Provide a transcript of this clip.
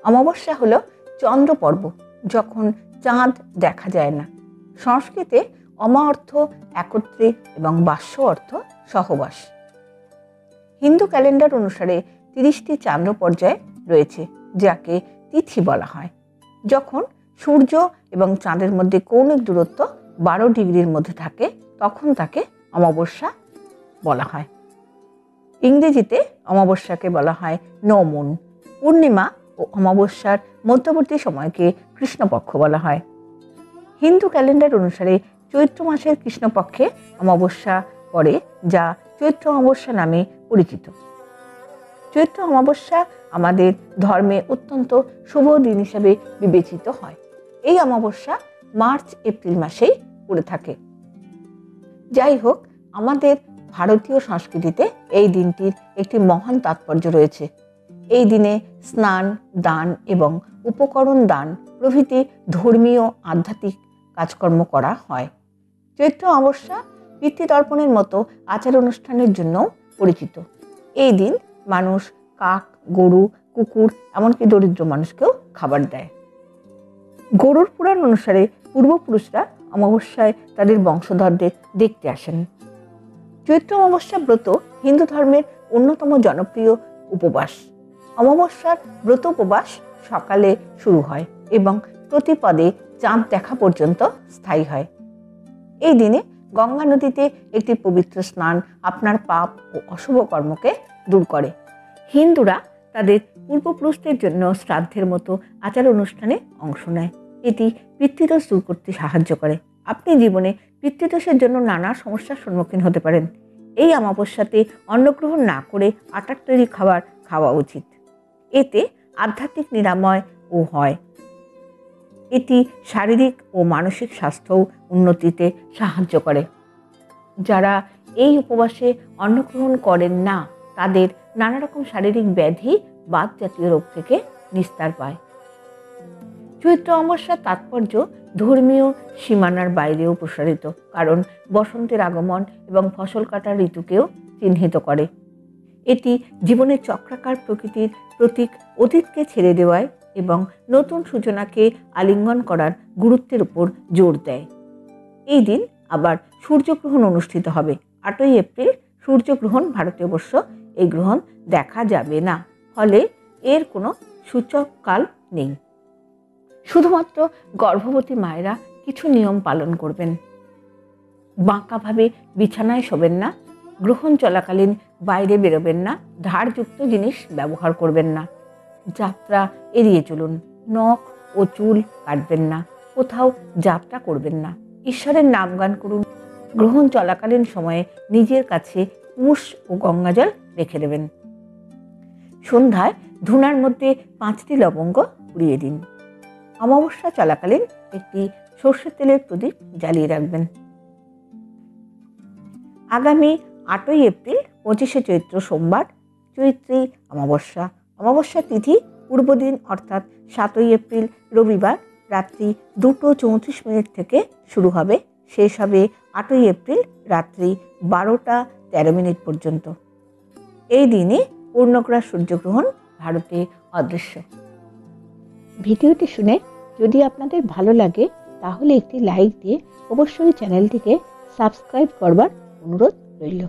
অমাবস্যা হলো চন্দ্র পর্ব, যখন চাঁদ দেখা যায় না। সংস্কৃতে অমা অর্থ একত্রে এবং বাস্য অর্থ সহবাস। হিন্দু ক্যালেন্ডার অনুসারে 30টি চান্দ্র পর্যায় রয়েছে, যাকে তিথি বলা হয়। যখন সূর্য এবং চাঁদের মধ্যে কৌণিক দূরত্ব 12 ডিগ্রির মধ্যে থাকে, তখন তাকে অমাবস্যা বলা হয়। ইংরেজিতে অমাবস্যাকে বলা হয় নো মুন। পূর্ণিমা ও অমাবস্যার মধ্যবর্তী সময়কে কৃষ্ণপক্ষ বলা হয়। হিন্দু ক্যালেন্ডার অনুসারে চৈত্র মাসের কৃষ্ণপক্ষে অমাবস্যা পড়ে, যা চৈত্র অমাবস্যা নামে পরিচিত। চৈত্র অমাবস্যা আমাদের ধর্মে অত্যন্ত শুভ দিন হিসেবে বিবেচিত হয়। এই অমাবস্যা মার্চ এপ্রিল মাসেই পড়ে থাকে। যাই হোক, আমাদের ভারতীয় সংস্কৃতিতে এই দিনটির একটি মহান তাৎপর্য রয়েছে। এই দিনে স্নান, দান এবং উপকরণ দান প্রভৃতি ধর্মীয় আধ্যাত্মিক কাজকর্ম করা হয়। চৈত্র অমাবস্যা পিতৃতর্পণের মতো আচার অনুষ্ঠানের জন্য পরিচিত। এই দিন মানুষ কাক, গরু, কুকুর, এমনকি দরিদ্র মানুষকেও খাবার দেয়। গরুড় পুরাণ অনুসারে পূর্বপুরুষরা অমাবস্যায় তাদের বংশধরদের দেখতে আসেন। চৈত্র অমাবস্যা ব্রত হিন্দু ধর্মের অন্যতম জনপ্রিয় উপবাস। অমাবস্যার ব্রত উপবাস সকালে শুরু হয় এবং প্রতিপদে চাঁদ দেখা পর্যন্ত স্থায়ী হয়। এই দিনে গঙ্গা নদীতে একটি পবিত্র স্নান আপনার পাপ ও অশুভ কর্মকে দূর করে। হিন্দুরা তাদের পূর্বপুরুষদের জন্য শ্রাদ্ধের মতো আচার অনুষ্ঠানে অংশ নেয়। এটি পিতৃদোষ দূর করতে সাহায্য করে। আপনি জীবনে পিতৃদোষের জন্য নানা সমস্যার সম্মুখীন হতে পারেন। এই অমাবস্যাতে অন্নগ্রহণ না করে আটার তৈরি খাবার খাওয়া উচিত। এতে আধ্যাত্মিক নিরাময় ও হয়। এটি শারীরিক ও মানসিক স্বাস্থ্যও উন্নতিতে সাহায্য করে। যারা এই উপবাসে অন্নগ্রহণ করেন না, তাদের নানা রকম শারীরিক ব্যাধি বাত জাতীয় রোগ থেকে নিস্তার পায়। চৈত্র অমাবস্যার তাৎপর্য ধর্মীয় সীমানার বাইরেও প্রসারিত, কারণ বসন্তের আগমন এবং ফসল কাটার ঋতুকেও চিহ্নিত করে। এটি জীবনের চক্রাকার প্রকৃতির প্রতীক, অতীতকে ছেড়ে দেওয়ায় এবং নতুন সূচনাকে আলিঙ্গন করার গুরুত্বের উপর জোর দেয়। এই দিন আবার সূর্যগ্রহণ অনুষ্ঠিত হবে। 8ই এপ্রিল সূর্যগ্রহণ ভারতীয়বর্ষ এই গ্রহণ দেখা যাবে না, ফলে এর কোনো সূচক কাল নেই। শুধুমাত্র গর্ভবতী মায়েরা কিছু নিয়ম পালন করবেন। বাঁকাভাবে বিছানায় শোবেন না, গ্রহণ চলাকালীন বাইরে বেরোবেন না, ধারযুক্ত জিনিস ব্যবহার করবেন না, যাত্রা এড়িয়ে চলুন, নখ ও চুল কাটবেন না, কোথাও যাত্রা করবেন না, ঈশ্বরের নাম গান করুন। গ্রহণ চলাকালীন সময়ে নিজের কাছে কুশ ও গঙ্গাজল রেখে দেবেন। সন্ধ্যায় ধুনার মধ্যে 5টি লবঙ্গ পুড়িয়ে দিন। অমাবস্যা চলাকালীন একটি সর্ষের তেলের প্রদীপ জ্বালিয়ে রাখবেন। আগামী 8ই এপ্রিল 25শে চৈত্র সোমবার চৈত্রী অমাবস্যা। অমাবস্যা তিথি পূর্বদিন অর্থাৎ 7ই এপ্রিল রবিবার রাত্রি 2:34 থেকে শুরু হবে, শেষ হবে 8ই এপ্রিল রাত্রি 12:13 পর্যন্ত। এই দিনে পূর্ণগ্রাস সূর্যগ্রহণ ভারতে অদৃশ্য। ভিডিওটি শুনে যদি আপনাদের ভালো লাগে, তাহলে একটি লাইক দিয়ে অবশ্যই চ্যানেলটিকে সাবস্ক্রাইব করবার অনুরোধ রইল।